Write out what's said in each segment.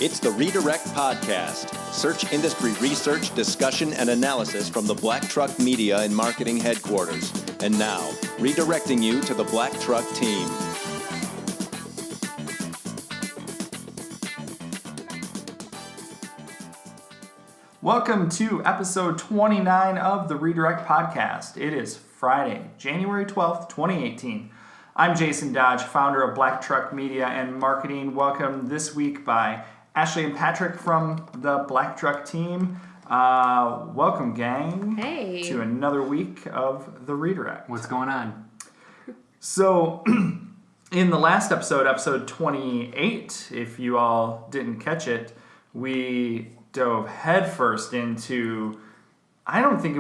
It's the Redirect Podcast. Search industry research, discussion, and analysis from the Black Truck Media and Marketing Headquarters. And now, redirecting you to the Black Truck team. Welcome to episode 29 of the Redirect Podcast. It is Friday, January 12th, 2018. I'm Jason Dodge, founder of Black Truck Media and Marketing. Welcome this week by Ashley and Patrick from the Black Truck team. Welcome, gang. Hey. To another week of the Redirect. What's going on? So, in the last episode 28, if you all didn't catch it, we dove headfirst into, I don't think,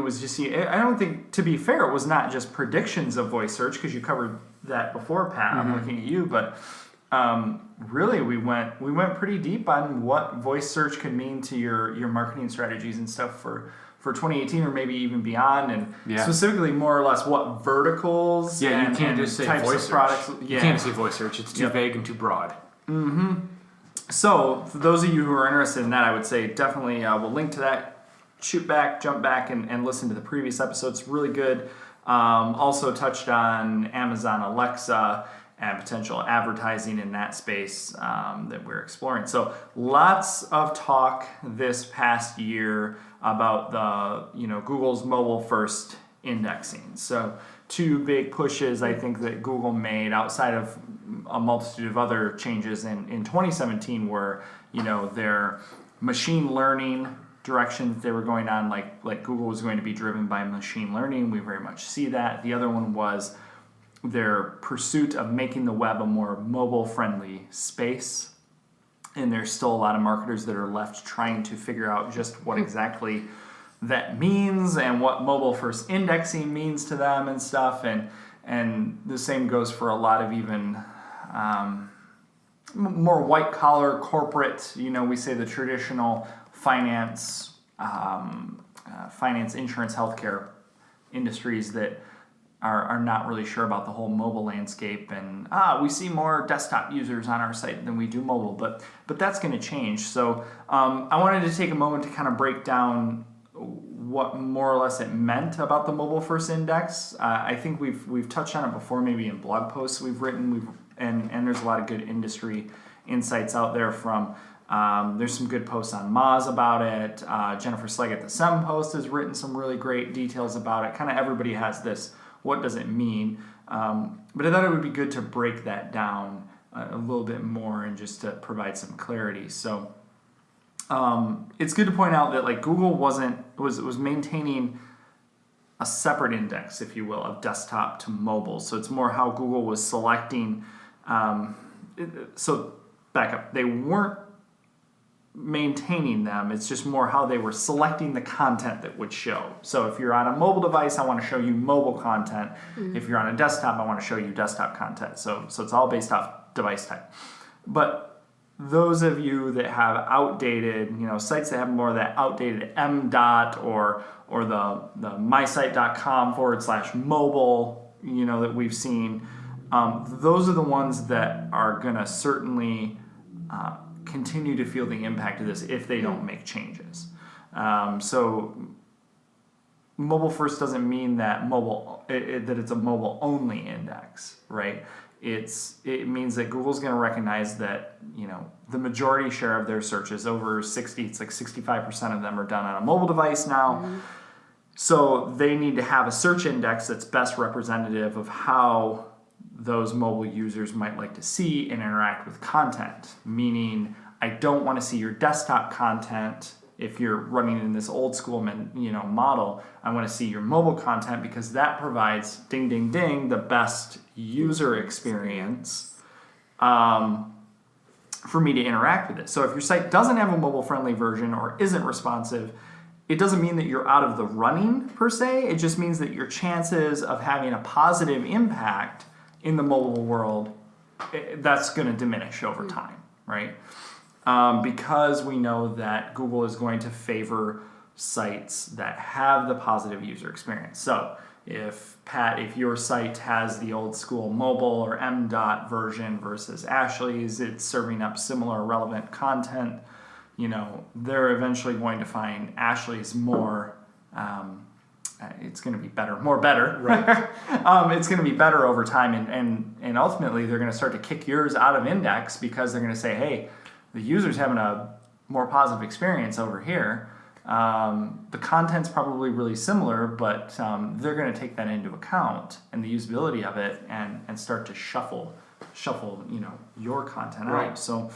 to be fair, it was not just predictions of voice search, because you covered that before, Pat. I'm looking at you, but really we went pretty deep on what voice search could mean to your marketing strategies and stuff for 2018 or maybe even beyond, and specifically more or less what verticals you and can't just say types voice of products. search. You can't say voice search. It's too vague and too broad. So, for those of you who are interested in that, I would say definitely we'll link to that. Jump back, and listen to the previous episodes. It's really good. Also touched on Amazon Alexa and potential advertising in that space that we're exploring. So, lots of talk this past year about Google's mobile first indexing. So, two big pushes I think that Google made outside of a multitude of other changes in 2017 were, their machine learning direction that they were going on, like Google was going to be driven by machine learning. We very much see that. The other one was their pursuit of making the web a more mobile-friendly space. And there's still a lot of marketers that are left trying to figure out just what exactly that means and what mobile first indexing means to them and stuff. And the same goes for a lot of even more white collar corporate, we say the traditional finance, insurance, healthcare industries that are not really sure about the whole mobile landscape. And we see more desktop users on our site than we do mobile, but that's going to change. So I wanted to take a moment to kind of break down what more or less it meant about the mobile first index. I think we've touched on it before, maybe in blog posts we've written, and there's a lot of good industry insights out there from, there's some good posts on Moz about it. Jennifer Slegg at the SEM Post has written some really great details about it. Kind of everybody has this, what does it mean? But I thought it would be good to break that down a little bit more and just to provide some clarity. So it's good to point out that Google was maintaining a separate index, if you will, of desktop to mobile. So it's more how Google was selecting. So back up, they weren't maintaining them. It's just more how they were selecting the content that would show. So if you're on a mobile device, I want to show you mobile content. If you're on a desktop, I want to show you desktop content. So it's all based off device type. But those of you that have outdated, sites that have more of that outdated M dot or the mysite.com/mobile, that we've seen, those are the ones that are going to certainly continue to feel the impact of this if they don't make changes. So mobile first doesn't mean that that it's a mobile only index, right? It means that Google's going to recognize that the majority share of their searches, over 60, it's like 65% of them are done on a mobile device now. So they need to have a search index that's best representative of how those mobile users might like to see and interact with content. Meaning, I don't want to see your desktop content if you're running in this old school model. I want to see your mobile content because that provides, ding, ding, ding, the best user experience for me to interact with it. So if your site doesn't have a mobile-friendly version or isn't responsive, it doesn't mean that you're out of the running per se. It just means that your chances of having a positive impact in the mobile world, that's going to diminish over time, right? Because we know that Google is going to favor sites that have the positive user experience. So if your site has the old school mobile or M.dot version versus Ashley's, it's serving up similar relevant content. They're eventually going to find Ashley's more. It's going to be better, more better. Right. It's going to be better over time, and ultimately they're going to start to kick yours out of index because they're going to say, hey, the user's having a more positive experience over here. The content's probably really similar, but they're going to take that into account and the usability of it, and start to shuffle your content Right. out. So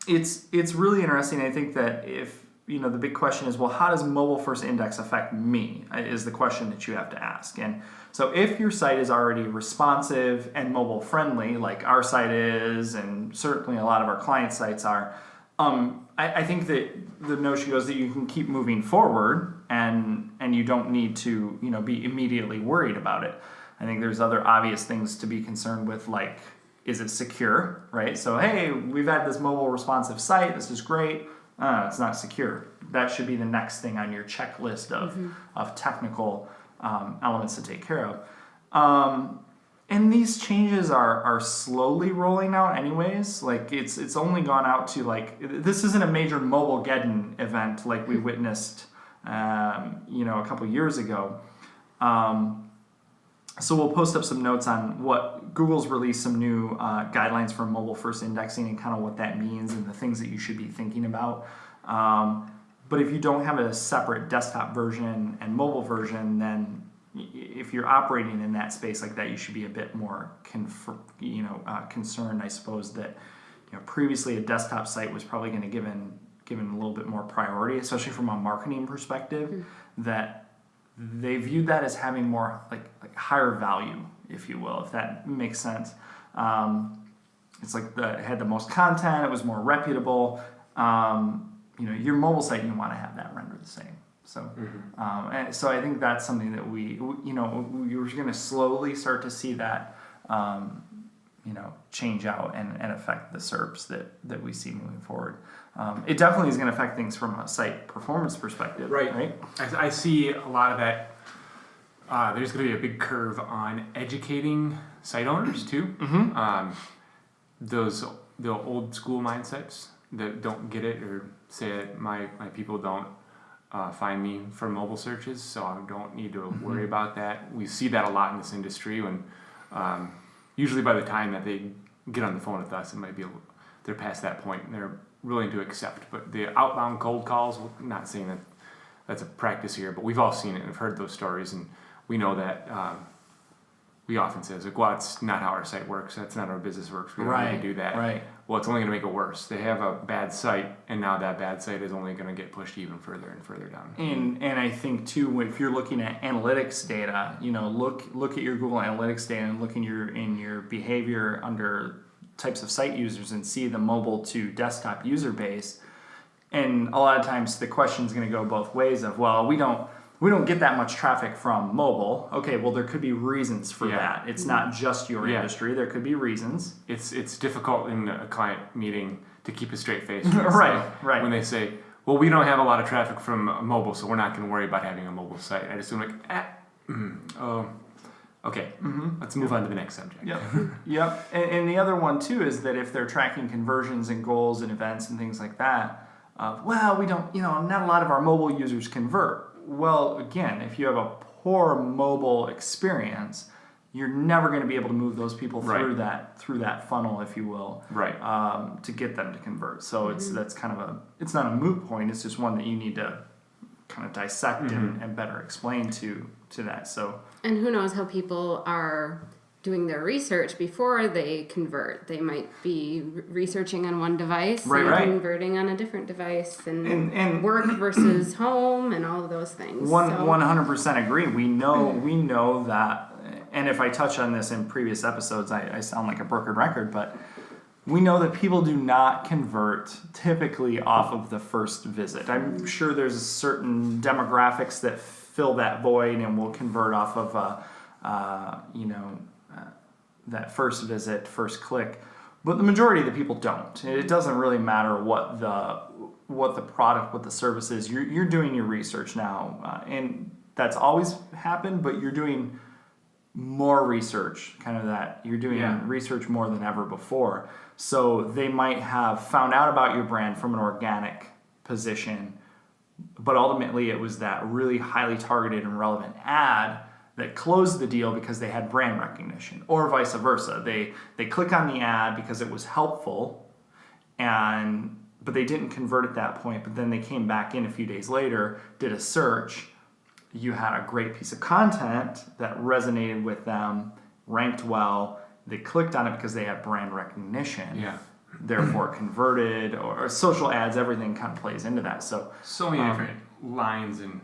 it's really interesting. I think that if the big question is, well, how does mobile first index affect me? Is the question that you have to ask. And so if your site is already responsive and mobile friendly, like our site is, and certainly a lot of our client sites are, I think that the notion goes that you can keep moving forward and you don't need to be immediately worried about it. I think there's other obvious things to be concerned with, like, is it secure, right? So, hey, we've had this mobile responsive site, this is great. It's not secure. That should be the next thing on your checklist of technical elements to take care of. And these changes are slowly rolling out anyways. Like it's only gone out to, like, this isn't a major Mobilegeddon event like we witnessed a couple years ago. So we'll post up some notes on what Google's released, some new guidelines for mobile first indexing and kind of what that means and the things that you should be thinking about. But if you don't have a separate desktop version and mobile version, then if you're operating in that space like that, you should be a bit more concerned, I suppose, that previously a desktop site was probably going to given a little bit more priority, especially from a marketing perspective, that they viewed that as having more like higher value, if you will, if that makes sense. It's like it had the most content, it was more reputable. Your mobile site, you want to have that rendered the same. So, and so I think that's something that we're going to slowly start to see that, change out and affect the SERPs that we see moving forward. It definitely is going to affect things from a site performance perspective. Right. I see a lot of that. There's going to be a big curve on educating site owners too. The old school mindsets that don't get it, or say that my people don't find me for mobile searches, so I don't need to worry about that. We see that a lot in this industry when usually by the time that they get on the phone with us, it might be they're past that point and they're willing to accept. But the outbound cold calls, I'm not saying that that's a practice here, but we've all seen it and have heard those stories, and we know that we often say, well, that's not how our site works. That's not how our business works. We don't need to do that. Right. Well, it's only going to make it worse. They have a bad site, and now that bad site is only going to get pushed even further and further down. And I think too, if you're looking at analytics data, look at your Google Analytics data and look in your behavior under types of site users and see the mobile to desktop user base. And a lot of times the question is going to go both ways of, well, we don't get that much traffic from mobile. Okay, well, there could be reasons for that. It's not just your industry. There could be reasons. It's difficult in a client meeting to keep a straight face. Right. When they say, well, we don't have a lot of traffic from mobile, so we're not going to worry about having a mobile site. I just assume okay, let's move on to the next subject. Yep. And the other one too is that if they're tracking conversions and goals and events and things like that, we don't, not a lot of our mobile users convert. Well, again, if you have a poor mobile experience, you're never going to be able to move those people through that funnel, if you will, to get them to convert. So that's kind of it's not a moot point. It's just one that you need to kind of dissect and better explain to that. So, and who knows how people are doing their research before they convert. They might be researching on one device and converting on a different device, and work versus home and all of those things. 100% agree. We know that, and if I touch on this in previous episodes, I sound like a broken record, but we know that people do not convert typically off of the first visit. I'm sure there's certain demographics that fill that void and will convert off of that first visit, first click, but the majority of the people don't. It doesn't really matter what the product, what the service is. You're doing your research now, and that's always happened, but you're doing more research, kind of that you're doing research more than ever before. So they might have found out about your brand from an organic position, but ultimately it was that really highly targeted and relevant ad that closed the deal because they had brand recognition, or vice versa. They click on the ad because it was helpful, but they didn't convert at that point. But then they came back in a few days later, did a search. You had a great piece of content that resonated with them, ranked well. They clicked on it because they had brand recognition. Yeah. Therefore converted, or social ads, everything kind of plays into that. So many different lines and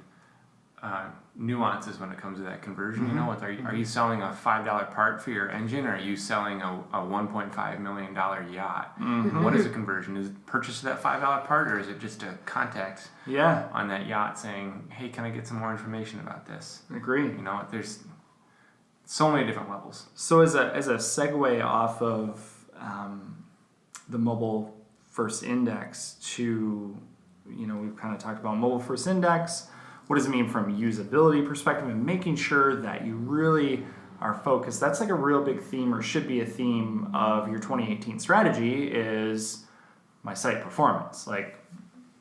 nuances when it comes to that conversion. You know, are you selling a $5 part for your engine, or are you selling a $1.5 million yacht? What is a conversion? Is it purchase of that $5 part, or is it just a contact on that yacht saying, hey, can I get some more information about this? Agree. You know, there's so many different levels. So as a segue off of the mobile first index to, we've kind of talked about mobile first index. What does it mean from a usability perspective, and making sure that you really are focused? That's like a real big theme, or should be a theme of your 2018 strategy, is my site performance. Like,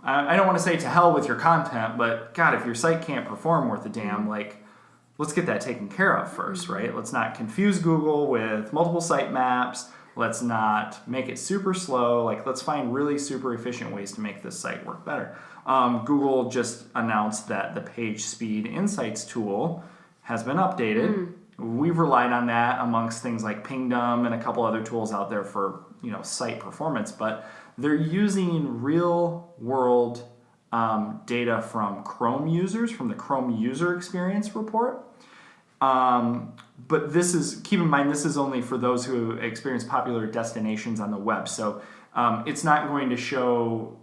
I don't want to say to hell with your content, but God, if your site can't perform worth a damn, like, let's get that taken care of first, right? Let's not confuse Google with multiple site maps. Let's not make it super slow. Like, let's find really super efficient ways to make this site work better. Google just announced that the Page Speed Insights tool has been updated. We've relied on that amongst things like Pingdom and a couple other tools out there for, site performance. But they're using real world data from Chrome users, from the Chrome User Experience Report. But keep in mind, this is only for those who experience popular destinations on the web. So it's not going to show,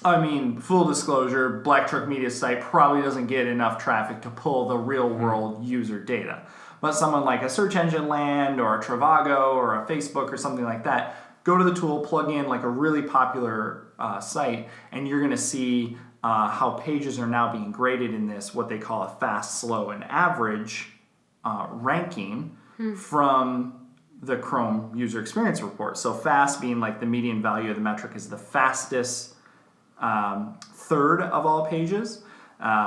full disclosure, Black Truck Media's site probably doesn't get enough traffic to pull the real world user data. But someone like a Search Engine Land or a Trivago or a Facebook or something like that, go to the tool, plug in like a really popular site, and you're going to see how pages are now being graded in this, what they call a fast, slow, and average ranking from the Chrome User Experience Report. So fast being like the median value of the metric is the fastest third of all pages.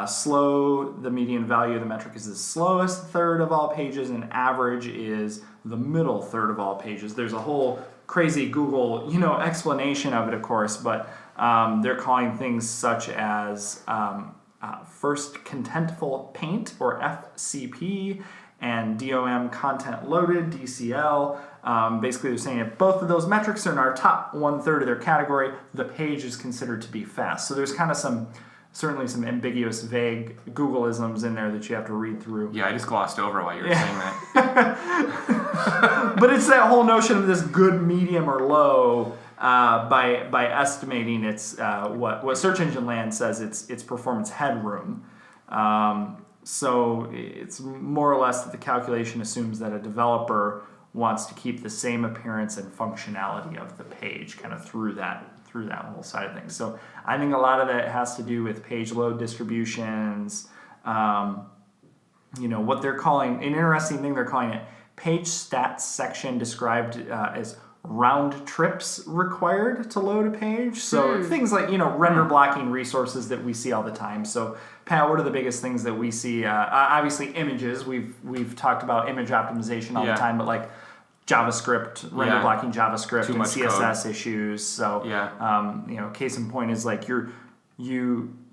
Slow, the median value of the metric is the slowest third of all pages, and average is the middle third of all pages. There's a whole crazy Google, explanation of it, of course, but they're calling things such as first contentful paint, or FCP, and DOM content loaded, DCL. Basically, they're saying if both of those metrics are in our top 1/3 of their category, the page is considered to be fast. So there's kind of certainly some ambiguous, vague Googleisms in there that you have to read through. Yeah, I just glossed over while you were saying that. But it's that whole notion of this good, medium, or low by estimating its what Search Engine Land says its performance headroom. So it's more or less that the calculation assumes that a developer wants to keep the same appearance and functionality of the page kind of through that whole side of things. So I think a lot of that has to do with page load distributions. What they're calling, an interesting thing they're calling it, page stats section described as round trips required to load a page. So things like, render blocking resources that we see all the time. So Pat, what are the biggest things that we see? Obviously images. We've talked about image optimization all the time, but like JavaScript, render blocking JavaScript, and CSS code issues. So, case in point is like you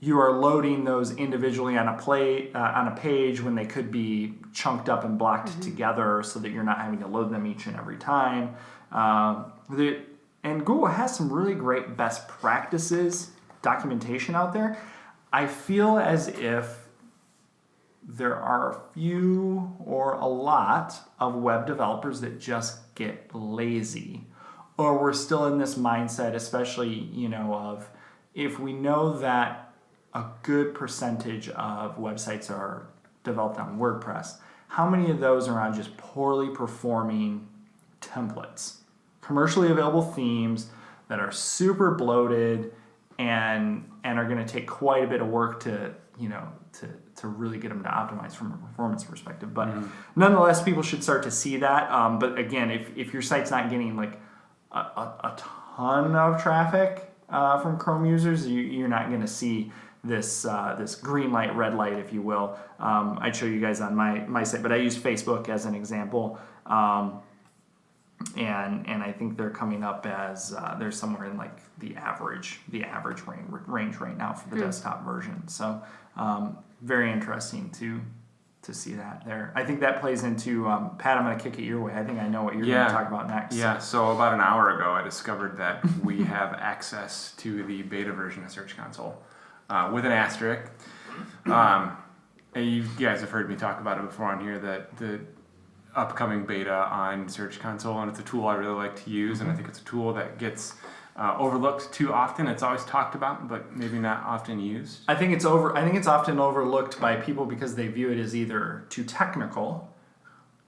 are loading those individually on a page when they could be chunked up and blocked together, so that you're not having to load them each and every time. And Google has some really great best practices documentation out there. I feel as if there are a few or a lot of web developers that just get lazy, or we're still in this mindset, especially, of if we know that a good percentage of websites are developed on WordPress, how many of those are on just poorly performing templates, commercially available themes that are super bloated and are going to take quite a bit of work to to really get them to optimize from a performance perspective. But nonetheless, people should start to see that. But again, if your site's not getting like a ton of traffic from Chrome users, you're not going to see this green light, red light, if you will. I'd show you guys on my site, but I use Facebook as an example. And I think they're coming up as they're somewhere in like the average range right now for the desktop version. So very interesting to see that there. I think that plays into Pat. I'm going to kick it your way. I think I know what you're going to talk about next. Yeah. So about an hour ago, I discovered that we have access to the beta version of Search Console with an asterisk. And you guys have heard me talk about it before on here, that the upcoming beta on Search Console, and it's a tool I really like to use, and I think it's a tool that gets overlooked too often. It's always talked about, but maybe not often used. I think it's often overlooked by people because they view it as either too technical.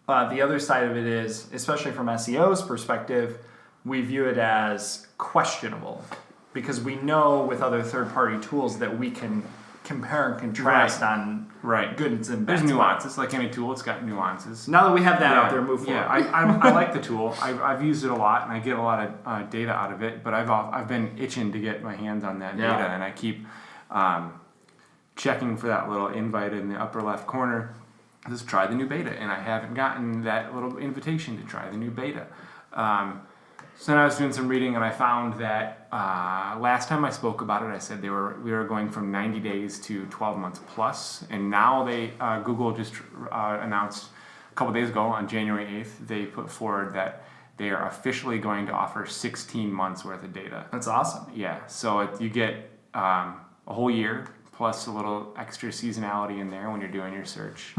The other side of it is, especially from SEO's perspective, we view it as questionable because we know with other third-party tools that we can compare and contrast on goods and bad. There's nuances, like any tool, it's got nuances. Now that we have that out there, move forward. Yeah, I like the tool. I've used it a lot, and I get a lot of data out of it, but I've been itching to get my hands on that data, and I keep checking for that little invite in the upper left corner. Just try the new beta, and I haven't gotten that little invitation to try the new beta. So then I was doing some reading, and I found that last time I spoke about it, I said we were going from 90 days to 12 months plus, and now Google just announced a couple days ago on January 8th, they put forward that they are officially going to offer 16 months worth of data. That's awesome. Yeah, so you get a whole year plus a little extra seasonality in there when you're doing your search.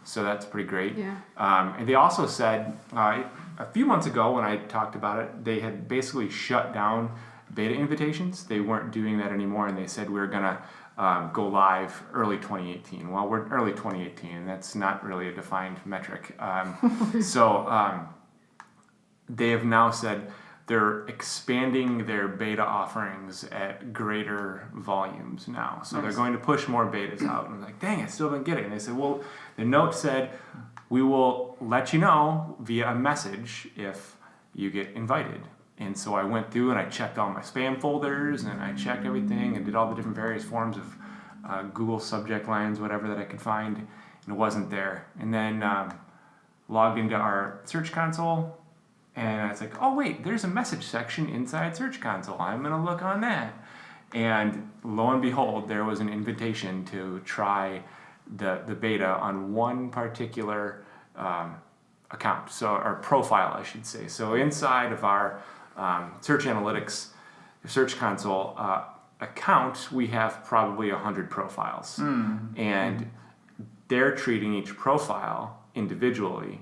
So that's pretty great. Yeah. And they also said a few months ago when I talked about it, they had basically shut down beta invitations. They weren't doing that anymore, and they said we're going to go live early 2018. Well, we're early 2018, and that's not really a defined metric. So they have now said they're expanding their beta offerings at greater volumes now. So they're going to push more betas out. And I'm like, dang, I still didn't get it. And they said, well, the note said, we will let you know via a message if you get invited. And so I went through and I checked all my spam folders and I checked everything and did all the different various forms of Google subject lines, whatever that I could find, and it wasn't there. And then logged into our Search Console, and I was like, oh wait, there's a message section inside Search Console. I'm gonna look on that. And lo and behold, there was an invitation to try the beta on one particular account, or profile, I should say. So inside of our Search Analytics, Search Console account, we have probably 100 profiles. And they're treating each profile individually.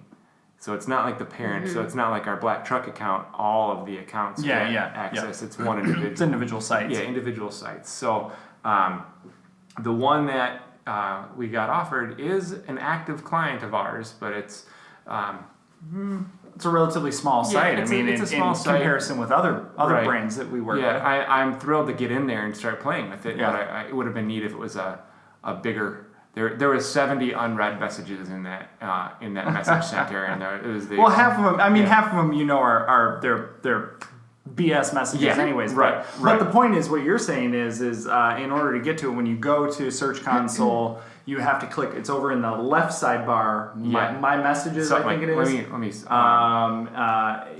So it's not like the parent. So it's not like our Black Truck account. All of the accounts get access. It's one individual. It's individual sites. Yeah, individual sites. So the one that we got offered is an active client of ours, but it's a relatively small site. It's a small site. Comparison with other brands that we work with. Yeah, I'm thrilled to get in there and start playing with it. Yeah. But it would have been neat if it was a bigger. There was 70 unread messages in that message center, and it was half of them. Half of them, are they're BS messages, anyways. Right. But the point is, what you're saying is in order to get to it, when you go to Search Console, you have to click. It's over in the left sidebar. My messages, so, I think it is. Let me.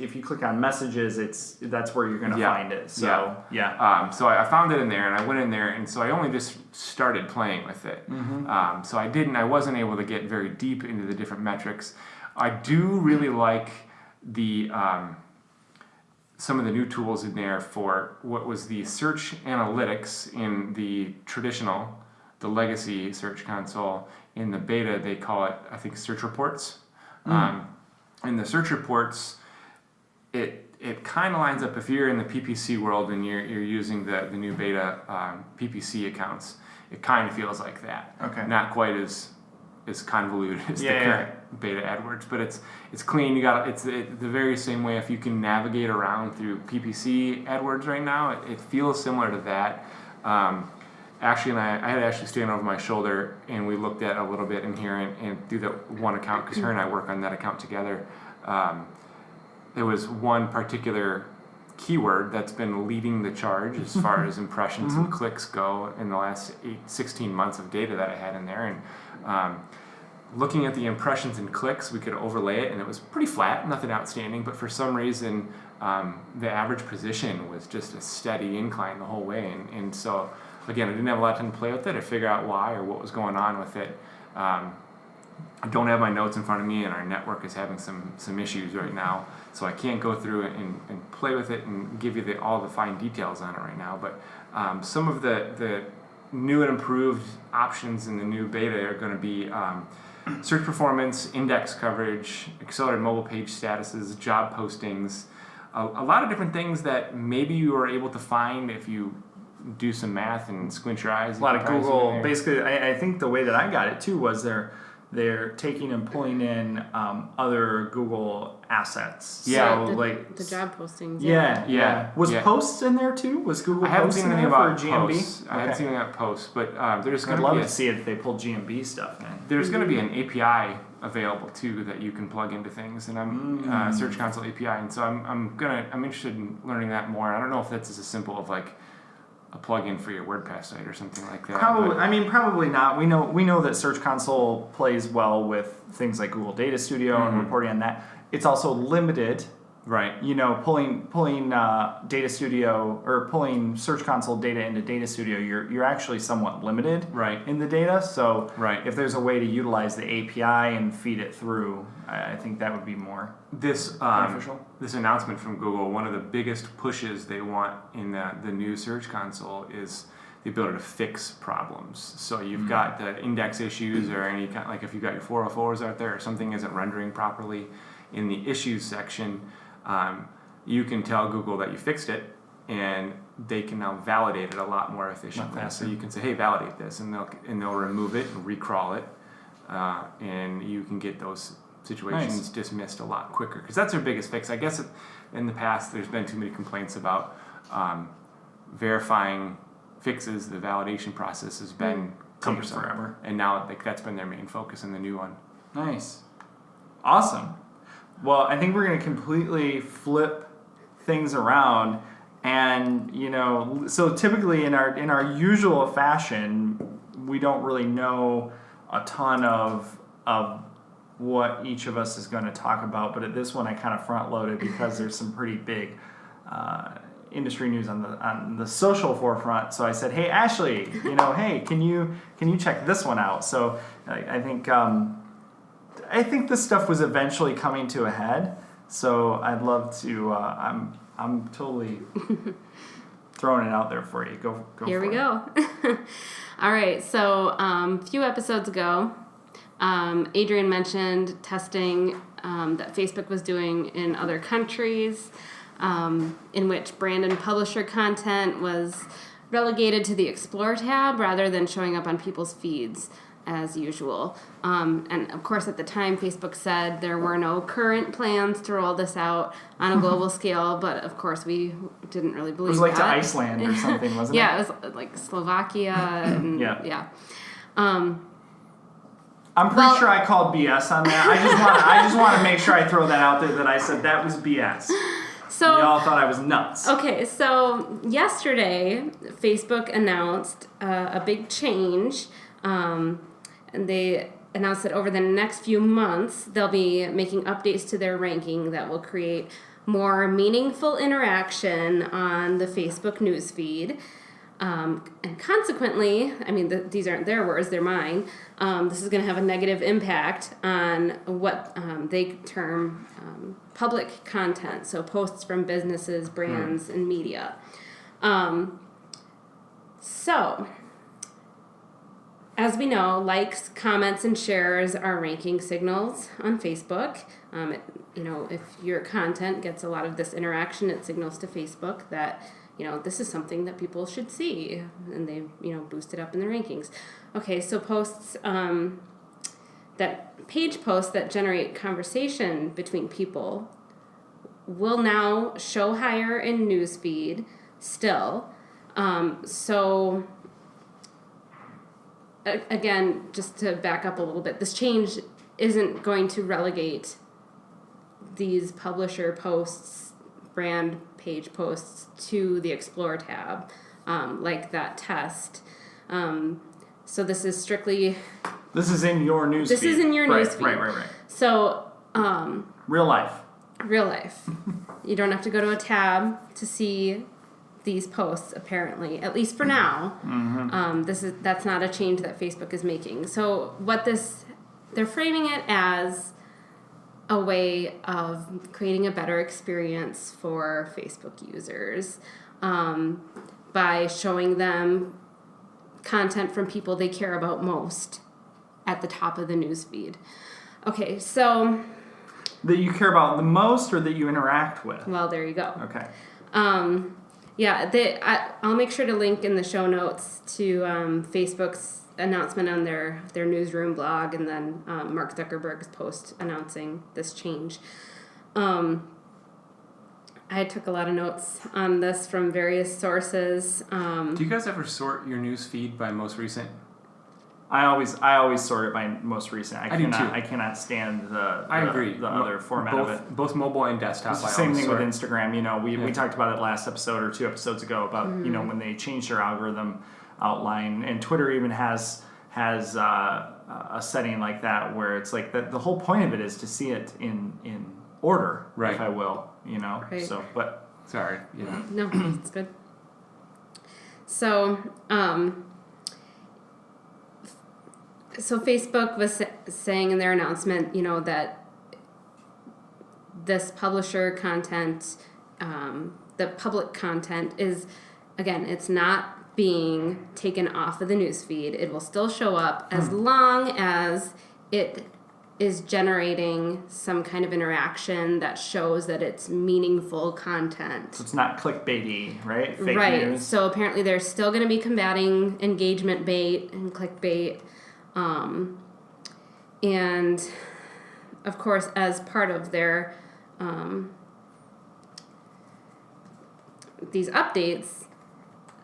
If you click on messages, that's where you're going to find it. So so I found it in there, and I went in there, and so I only just started playing with it. So I wasn't able to get very deep into the different metrics. I do really like the some of the new tools in there for what was the Search Analytics in the traditional, the legacy Search Console. In the beta, they call it, I think, Search Reports. In the Search Reports, it kind of lines up, if you're in the PPC world and you're using the new beta PPC accounts, it kind of feels like that. Okay. Not quite as convoluted as the current beta AdWords, but it's clean. It's the very same way. If you can navigate around through PPC AdWords right now, it feels similar to that. Ashley and I had Ashley stand over my shoulder, and we looked at a little bit in here and through that one account, because her and I work on that account together. There was one particular keyword that's been leading the charge as far as impressions and clicks go in the last 16 months of data that I had in there. And looking at the impressions and clicks, we could overlay it, and it was pretty flat, nothing outstanding, but for some reason, the average position was just a steady incline the whole way. And so, again, I didn't have a lot of time to play with it or figure out why or what was going on with it. I don't have my notes in front of me, and our network is having some issues right now, so I can't go through it and play with it and give you all the fine details on it right now. But some of the new and improved options in the new beta are going to be search performance, index coverage, accelerated mobile page statuses, job postings, a lot of different things that maybe you were able to find if you do some math and squint your eyes. A lot of Google. Basically, I think the way that I got it too was they're taking and pulling in other Google assets. Yeah, so the job postings. Yeah. Was posts in there too? Was Google? I haven't seen anything about GMB. Posts. I haven't seen anything about posts, but there's going I'd to love be to see if they pull GMB stuff in. There's going to be an API available too that you can plug into things, and I'm Search Console API, and so I'm interested in learning that more. I don't know if that's as simple of like a plugin for your WordPress site or something like that. Probably not. We know that Search Console plays well with things like Google Data Studio and reporting on that. It's also limited, right? Pulling Data Studio or pulling Search Console data into Data Studio, you're actually somewhat limited, right, in the data. So right. If there's a way to utilize the API and feed it through, I think that would be more beneficial. This announcement from Google, one of the biggest pushes they want in the new Search Console is the ability to fix problems. So you've got the index issues or any kind, like if you've got your 404s out there or something isn't rendering properly in the issues section, you can tell Google that you fixed it, and they can now validate it a lot more efficiently. So you can say, "Hey, validate this," and they'll remove it and recrawl it, and you can get those situations dismissed a lot quicker, because that's their biggest fix. I guess in the past there's been too many complaints about verifying fixes. The validation process has been cumbersome forever, and now that's been their main focus in the new one. Nice, awesome. Well, I think we're going to completely flip things around, and so typically in our usual fashion, we don't really know a ton of what each of us is going to talk about, but at this one I kind of front loaded because there's some pretty big industry news on the social forefront. So I said, "Hey Ashley, hey, can you check this one out?" So I think this stuff was eventually coming to a head. So I'd love to. I'm totally throwing it out there for you. Go. Here we go. All right. So a few episodes ago, Adrian mentioned testing that Facebook was doing in other countries, in which brand and publisher content was relegated to the Explore tab rather than showing up on people's feeds as usual. And of course, at the time, Facebook said there were no current plans to roll this out on a global scale, but of course, we didn't really believe that. It was like to Iceland or something, wasn't it? Yeah, it was like Slovakia. And, yeah. I'm pretty sure I called BS on that. I just want to make sure I throw that out there that I said that was BS. So y'all thought I was nuts. Okay, so yesterday, Facebook announced a big change. And they announced that over the next few months, they'll be making updates to their ranking that will create more meaningful interaction on the Facebook newsfeed. And consequently, these aren't their words, they're mine. This is going to have a negative impact on what they term public content, so posts from businesses, brands, and media. As we know, likes, comments, and shares are ranking signals on Facebook. If your content gets a lot of this interaction, it signals to Facebook that, this is something that people should see, and they, boost it up in the rankings. Okay, so page posts that generate conversation between people will now show higher in newsfeed still. again, just to back up a little bit, this change isn't going to relegate these publisher posts, brand page posts, to the Explore tab, like that test. So this is strictly... This is in your newsfeed. This is in your newsfeed. Right. So... real life. Real life. You don't have to go to a tab to see these posts, apparently, at least for now. Mm-hmm. That's not a change that Facebook is making. So they're framing it as a way of creating a better experience for Facebook users by showing them content from people they care about most at the top of the newsfeed. Okay, so... That you care about the most or that you interact with? Well, there you go. Okay. I'll make sure to link in the show notes to Facebook's announcement on their newsroom blog, and then Mark Zuckerberg's post announcing this change. I took a lot of notes on this from various sources. Do you guys ever sort your news feed by most recent? I always sort it by most recent. I do too. I cannot stand the other format both, of it. Both mobile and desktop. It's the same thing with Instagram. You know, we talked about it last episode or 2 episodes ago about you know, when they changed their algorithm outline, and Twitter even has a setting like that where it's like the whole point of it is to see it in order, right? If I will, you know. Right. So, but sorry, yeah. No, it's good. So, So Facebook was saying in their announcement, you know, that this publisher content, the public content is, again, it's not being taken off of the newsfeed. It will still show up as long as it is generating some kind of interaction that shows that it's meaningful content. So it's not clickbaity, right? Fake right. news. So apparently they're still going to be combating engagement bait and clickbait. And of course, as part of their these updates,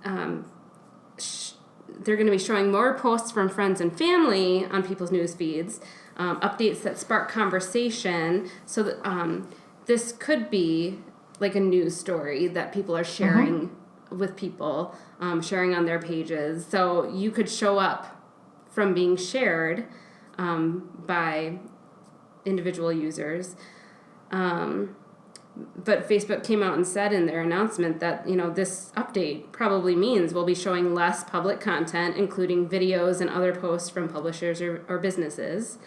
they're going to be showing more posts from friends and family on people's news feeds, updates that spark conversation. So that this could be like a news story that people are sharing with people, sharing on their pages. So you could show up from being shared by individual users. But Facebook came out and said in their announcement that, you know, this update probably means we'll be showing less public content, including videos and other posts from publishers or businesses.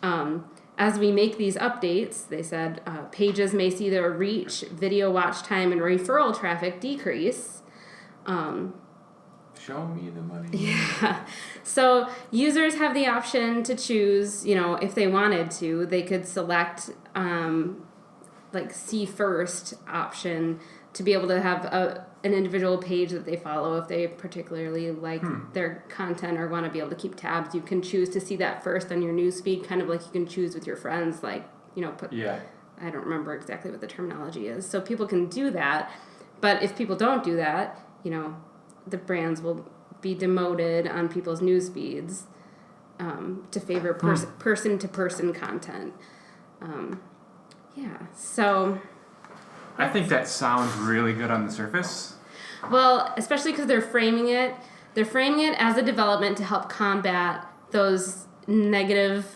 As we make these updates, they said, pages may see their reach, video watch time, and referral traffic decrease. Show me the money. Yeah. So users have the option to choose, you know, if they wanted to, they could select like see first option to be able to have an individual page that they follow if they particularly like their content or want to be able to keep tabs. You can choose to see that first on your newsfeed, kind of like you can choose with your friends, like, you know, I don't remember exactly what the terminology is. So people can do that. But if people don't do that, you know, the brands will be demoted on people's news feeds to favor person-to-person content. So... I think that sounds really good on the surface. Well, especially because they're framing it as a development to help combat those negative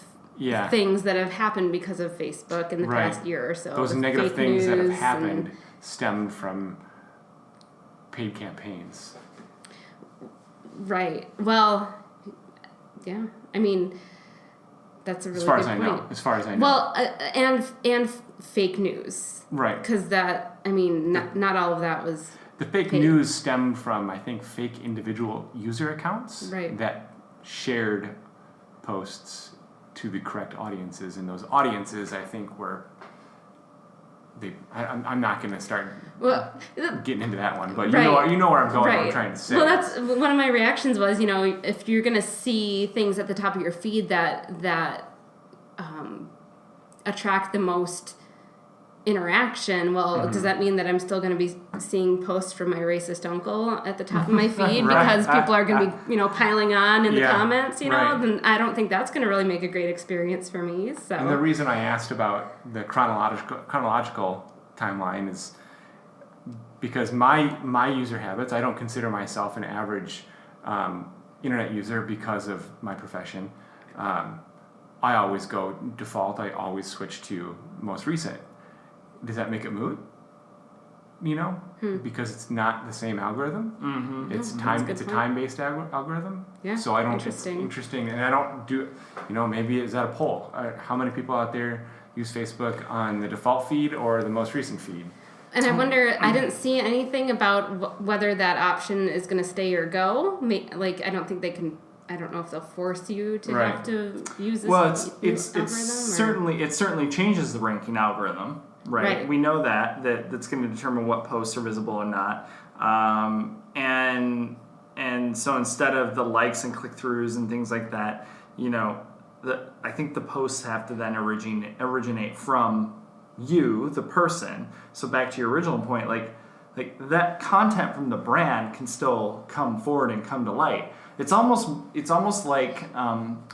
things that have happened because of Facebook in the past year or so. Those negative things that have happened stemmed from paid campaigns. Right. Well, yeah. I mean, that's a really good point. As far as I know. Well, and fake news. Right. Because that, I mean, not all of that was the fake paid. news stemmed from, I think, fake individual user accounts that shared posts to the correct audiences, and those audiences, I think, were... I'm not going to start getting into that one, but you know where I'm going. What I'm trying to say. Well, that's one of my reactions was, you know, if you're going to see things at the top of your feed that attract the most interaction. Well, does that mean that I'm still going to be seeing posts from my racist uncle at the top of my feed because people are going to be, piling on in the comments, then I don't think that's going to really make a great experience for me. So. And the reason I asked about the chronological timeline is because my user habits, I don't consider myself an average internet user because of my profession. I always go default. I always switch to most recent. Does that make it moot? Because it's not the same algorithm. Mm-hmm. It's a time-based algorithm. Yeah. So I don't. It's interesting, and I don't do. Maybe is that a poll? How many people out there use Facebook on the default feed or the most recent feed? And I wonder, I didn't see anything about whether that option is going to stay or go. I don't think they can. I don't know if they'll force you to have to use this. Well, it certainly changes the ranking algorithm, right? We know that's going to determine what posts are visible or not, and so instead of the likes and click-throughs and things like that, I think the posts have to then originate from you, the person. So back to your original point, like that content from the brand can still come forward and come to light. It's almost like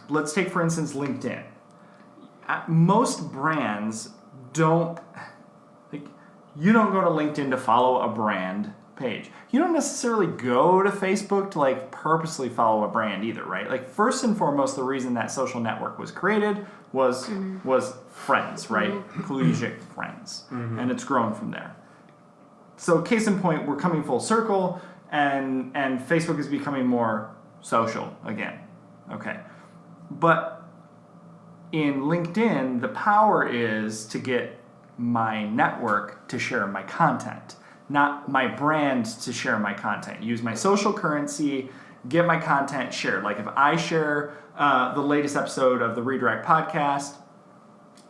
let's take for instance LinkedIn. Most brands don't you don't go to LinkedIn to follow a brand page. You don't necessarily go to Facebook to purposely follow a brand either, right? First and foremost, the reason that social network was created was friends, right? Collegiate friends, and it's grown from there. So case in point, we're coming full circle, and Facebook is becoming more social again. Okay, but in LinkedIn, the power is to get my network to share my content, not my brand to share my content. Use my social currency, get my content shared. Like if I share the latest episode of the Redirect podcast,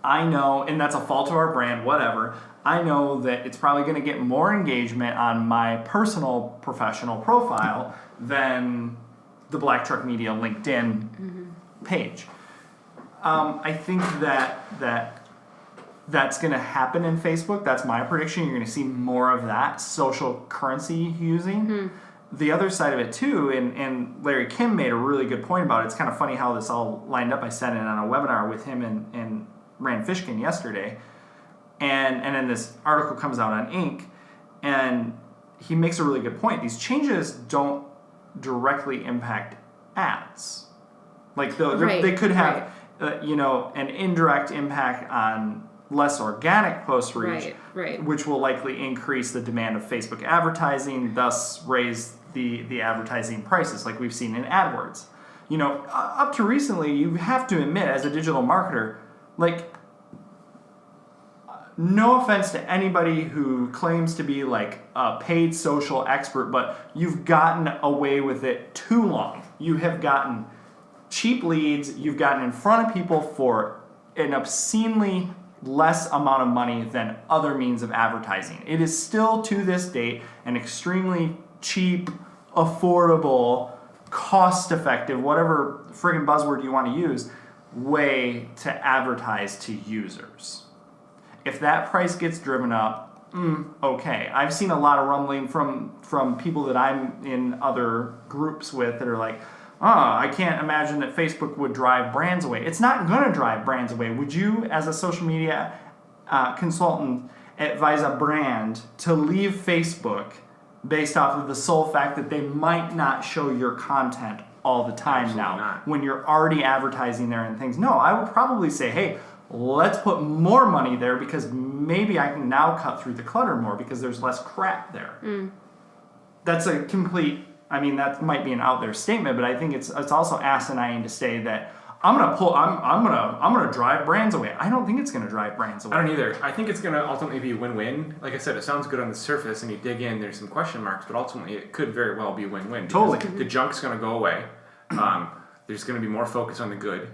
I know, and that's a fault of our brand, whatever, I know that it's probably going to get more engagement on my personal professional profile than the Black Truck Media LinkedIn page. I think that's going to happen in Facebook. That's my prediction. You're going to see more of that social currency using. The other side of it too, and Larry Kim made a really good point about it. It's kind of funny how this all lined up. I sat in on a webinar with him and Rand Fishkin yesterday, and then this article comes out on Inc., and he makes a really good point. These changes don't directly impact ads. They could have an indirect impact on less organic post reach, which will likely increase the demand of Facebook advertising, thus raise the advertising prices like we've seen in AdWords. Up to recently, you have to admit as a digital marketer, no offense to anybody who claims to be a paid social expert, but you've gotten away with it too long. You have gotten cheap leads, you've gotten in front of people for an obscenely less amount of money than other means of advertising. It is still to this date an extremely cheap, affordable, cost-effective, whatever friggin' buzzword you want to use, way to advertise to users. If that price gets driven up, okay. I've seen a lot of rumbling from people that I'm in other groups with that are like, I can't imagine that Facebook would drive brands away. It's not going to drive brands away. Would you, as a social media consultant, advise a brand to leave Facebook based off of the sole fact that they might not show your content all the time? Absolutely now, not. When you're already advertising there and things? No, I would probably say, hey, let's put more money there because maybe I can now cut through the clutter more because there's less crap there. That's a complete... that might be an out there statement, but I think it's also asinine to say that I'm gonna drive brands away. I don't think it's gonna drive brands away. I don't either. I think it's gonna ultimately be a win-win. Like I said, it sounds good on the surface, and you dig in, there's some question marks, but ultimately it could very well be a win-win. Totally. The junk's gonna go away. There's gonna be more focus on the good.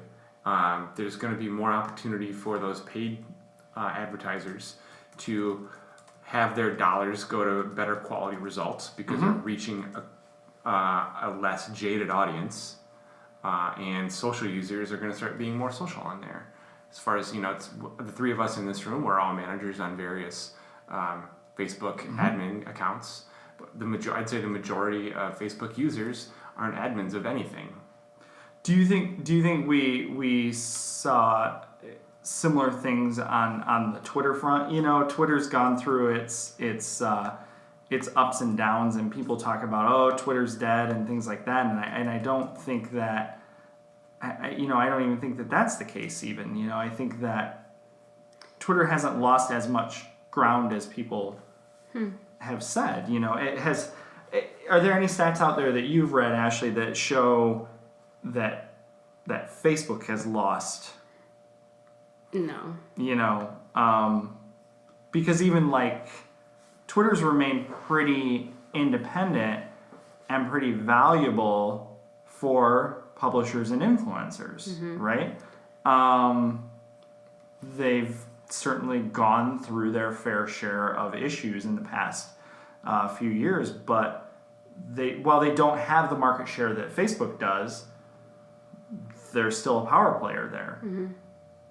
There's gonna be more opportunity for those paid advertisers to have their dollars go to better quality results because they're reaching a less jaded audience, and social users are going to start being more social on there. as far as, it's the three of us in this room, we're all managers on various Facebook admin accounts. But I'd say the majority of Facebook users aren't admins of anything. Do you think we saw similar things on the Twitter front? Twitter's gone through its ups and downs, and people talk about, Twitter's dead and things like that, and I don't think that I don't even think that that's the case even. I think that Twitter hasn't lost as much ground as people have said. It has. Are there any stats out there that you've read, Ashley, that show that Facebook has lost? No. Because even Twitter's remained pretty independent and pretty valuable for publishers and influencers, right? They've certainly gone through their fair share of issues in the past few years, but while they don't have the market share that Facebook does, they're still a power player there.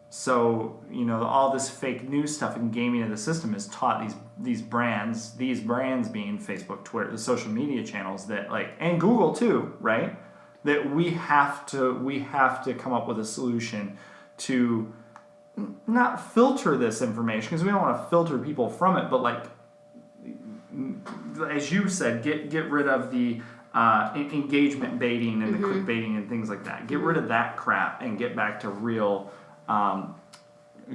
So, all this fake news stuff and gaming of the system has taught these brands being Facebook, Twitter, the social media channels and Google too, right? That we have to come up with a solution to not filter this information, because we don't want to filter people from it, but as you said, get rid of the engagement baiting and the clickbaiting and things like that. Get rid of that crap and get back to real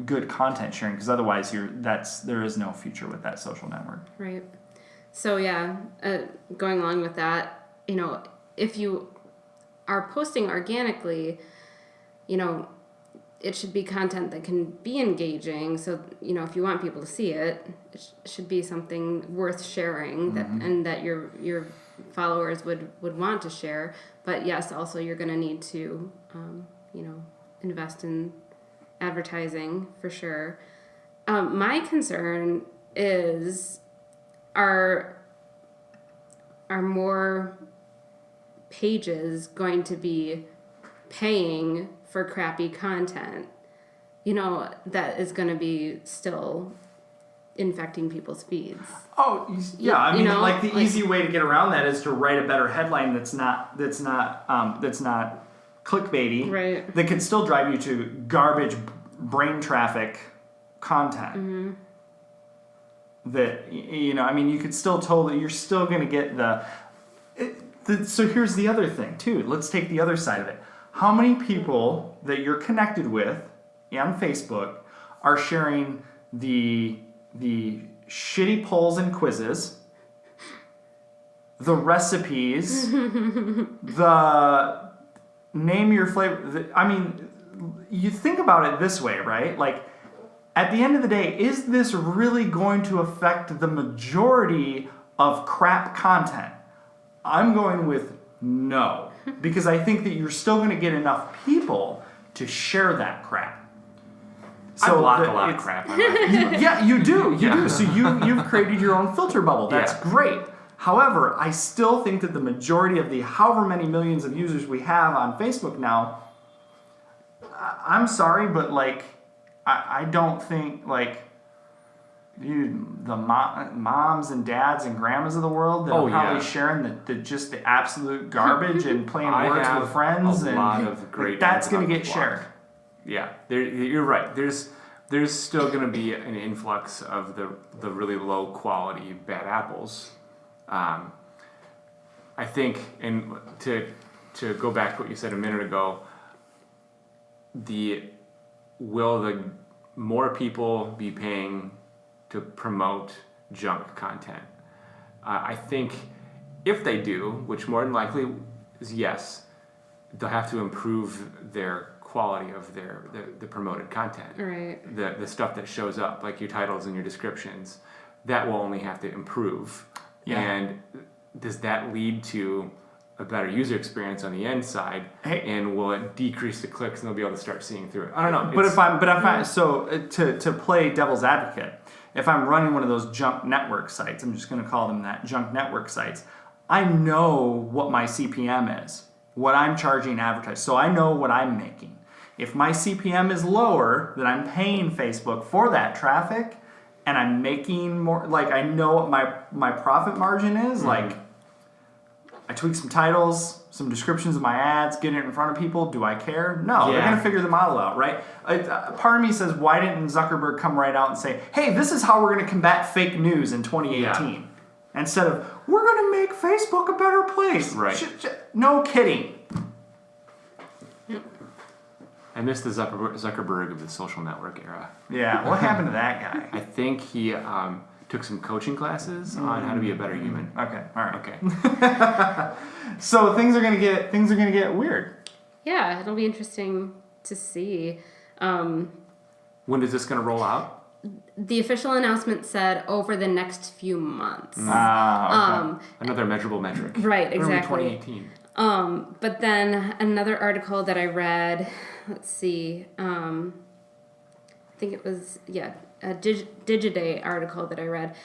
good content sharing, because otherwise there is no future with that social network. Right. So going along with that, if you are posting organically, it should be content that can be engaging. So, if you want people to see it, it should be something worth sharing and that your followers would want to share. But yes, also you're going to need to, invest in advertising for sure. My concern is are more pages going to be paying for crappy content, that is going to be still infecting people's feeds. Oh, yeah. The easy way to get around that is to write a better headline that's not clickbaity. Right. That can still drive you to garbage brain traffic content. That, you could still you're still going to get so here's the other thing too. Let's take the other side of it. How many people that you're connected with on Facebook are sharing the shitty polls and quizzes, the recipes, the name your flavor? You think about it this way, right? At the end of the day, is this really going to affect the majority of crap content? I'm going with no, because I think that you're still going to get enough people to share that crap. So I block a lot of crap on my Facebook. Yeah, you do. You do. So you've created your own filter bubble. That's great. However, I still think that the majority of the however many millions of users we have on Facebook now, I'm sorry, but I don't think the moms and dads and grandmas of the world that are probably sharing the absolute garbage and playing words with friends a lot of great that's going to get shared. Yeah, you're right. There's still going to be an influx of the really low quality bad apples. I think, and to go back to what you said a minute ago, will the more people be paying to promote junk content? I think if they do, which more than likely is yes, they'll have to improve their quality of the promoted content. Right. The stuff that shows up, like your titles and your descriptions, that will only have to improve. Yeah. And does that lead to a better user experience on the end side? And will it decrease the clicks and they'll be able to start seeing through it? I don't know. To play devil's advocate, if I'm running one of those junk network sites, I'm just going to call them that, junk network sites, I know what my CPM is, what I'm charging advertisers, so I know what I'm making. If my CPM is lower, then I'm paying Facebook for that traffic, and I'm making more, like I know what my profit margin is, like I tweak some titles, some descriptions of my ads, get it in front of people. Do I care? No, they're going to figure the model out, right? Part of me says, why didn't Zuckerberg come right out and say, hey, this is how we're going to combat fake news in 2018? Instead of, we're going to make Facebook a better place. Right. No kidding. I miss the Zuckerberg of the social network era. Yeah, what happened to that guy? I think he took some coaching classes on how to be a better human. Okay, all right. Okay. So things are gonna get weird. Yeah, it'll be interesting to see. When is this gonna roll out? The official announcement said over the next few months. Okay. Another measurable metric. Right, exactly. Early 2018. But then another article that I read, let's see, I think it was, a Digiday article that I read.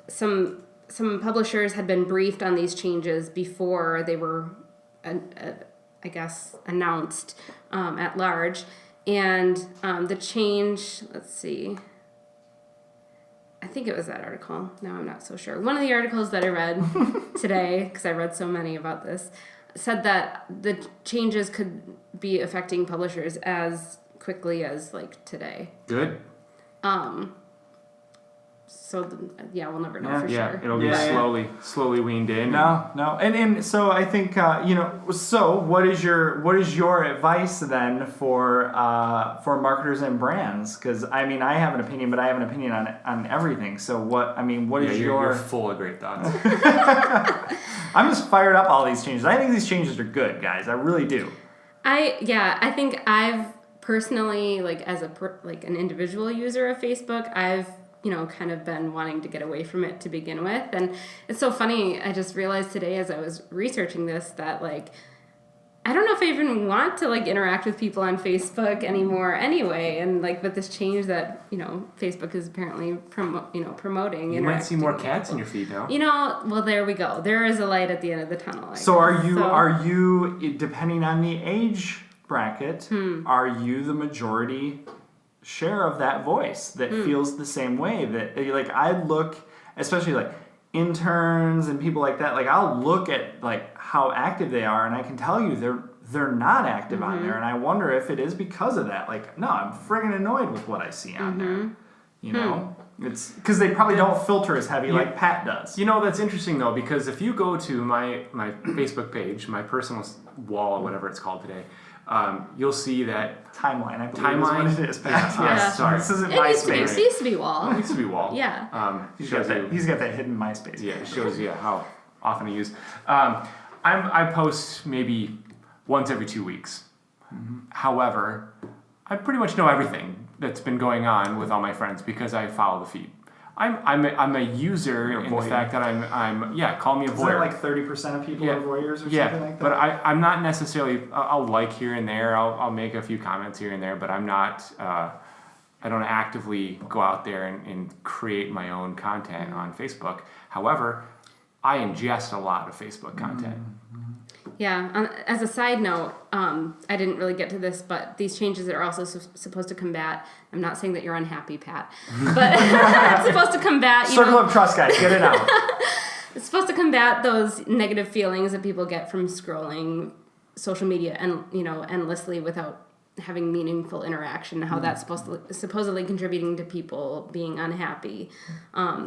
Some publishers had been briefed on these changes before they were, I guess, announced at large. And the change, let's see, I think it was that article. No, I'm not so sure. One of the articles that I read today, because I read so many about this, said that the changes could be affecting publishers as quickly as like today. Good. So we'll never know for sure. It'll be slowly weaned in. No, and so I think So what is your advice then for marketers and brands? Because I mean, I have an opinion, but I have an opinion on everything. So what is your? You're full of great thoughts. I'm just fired up all these changes. I think these changes are good, guys. I really do. I think I've personally, like as an individual user of Facebook, I've kind of been wanting to get away from it to begin with. And it's so funny, I just realized today as I was researching this that like, I don't know if I even want to like interact with people on Facebook anymore anyway. And like with this change that, Facebook is apparently promoting. You might see more cats in your feed now. Well, there we go. There is a light at the end of the tunnel. So are you, depending on the age bracket, are you the majority share of that voice that feels the same way? That like I look, especially like interns and people like that, like I'll look at like how active they are, and I can tell you they're not active on there, and I wonder if it is because of that. Like, no, I'm friggin' annoyed with what I see on there. It's because they probably don't filter as heavy like Pat does. That's interesting though, because if you go to my Facebook page, my personal wall, whatever it's called today, you'll see that timeline. I believe is what it is, Pat. Yeah. Sorry, this isn't It MySpace. used to be wall. It used to be wall. Yeah. He's got that hidden MySpace. Yeah, it shows you how often I use. I post maybe once every 2 weeks. However, I pretty much know everything that's been going on with all my friends because I follow the feed. I'm a user in the fact that I'm call me a voyeur. Is that like 30% of people are voyeurs or something like that? But I'm not necessarily. I'll like here and there. I'll make a few comments here and there, but I'm not. I don't actively go out there and create my own content on Facebook. However, I ingest a lot of Facebook content. Yeah. As a side note, I didn't really get to this, but these changes are also supposed to combat. I'm not saying that you're unhappy, Pat, but it's supposed to combat. Circle of trust, guys. Get it out. It's supposed to combat those negative feelings that people get from scrolling social media and endlessly without having meaningful interaction. How that's supposedly contributing to people being unhappy.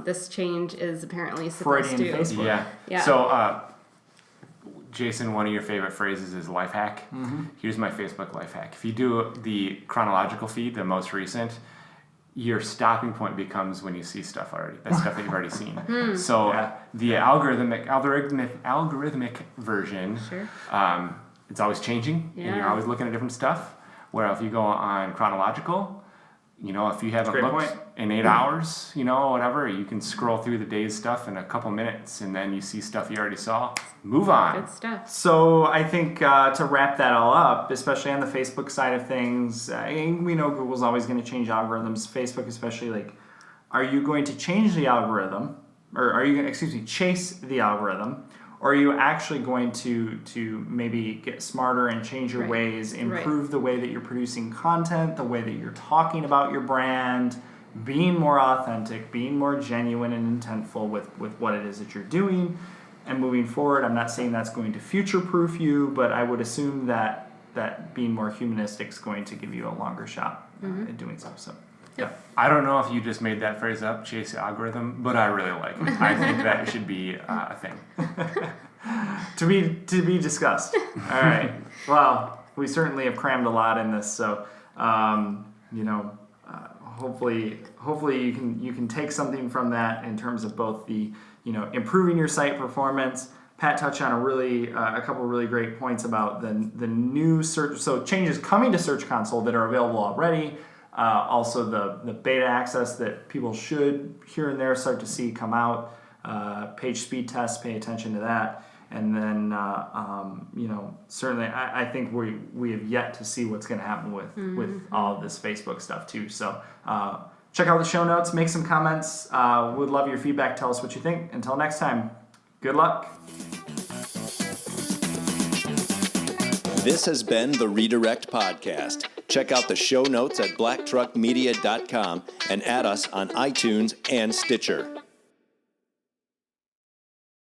This change is apparently supposed Freudian to. Facebook. Yeah. So. Jason, one of your favorite phrases is life hack. Here's my Facebook life hack. If you do the chronological feed, the most recent, your stopping point becomes when you see stuff already. That's stuff that you've already seen. So the algorithmic version, it's always changing, and you're always looking at different stuff. Where if you go on chronological, if you haven't looked in 8 hours, whatever, you can scroll through the day's stuff in a couple minutes, and then you see stuff you already saw. Move on. Good stuff. So I think to wrap that all up, especially on the Facebook side of things, we know Google's always going to change algorithms. Facebook especially, like, are you going to change the algorithm, or are you going to, chase the algorithm, or are you actually going to maybe get smarter and change your ways, improve the way that you're producing content, the way that you're talking about your brand, being more authentic, being more genuine and intentful with what it is that you're doing, and moving forward? I'm not saying that's going to future-proof you, but I would assume that being more humanistic is going to give you a longer shot at doing so. So, yeah. I don't know if you just made that phrase up, chase the algorithm, but I really like it. I think that should be a thing. to be discussed. All right. Well, we certainly have crammed a lot in this, so hopefully you can take something from that in terms of both the improving your site performance. Pat touched on a couple of really great points about the new search, so changes coming to Search Console that are available already. Also the beta access that people should here and there start to see come out. Page speed tests, pay attention to that. And then, certainly I think we have yet to see what's going to happen with all of this Facebook stuff too. So check out the show notes, make some comments. Would love your feedback. Tell us what you think. Until next time, good luck. This has been the Redirect Podcast. Check out the show notes at blacktruckmedia.com and add us on iTunes and Stitcher.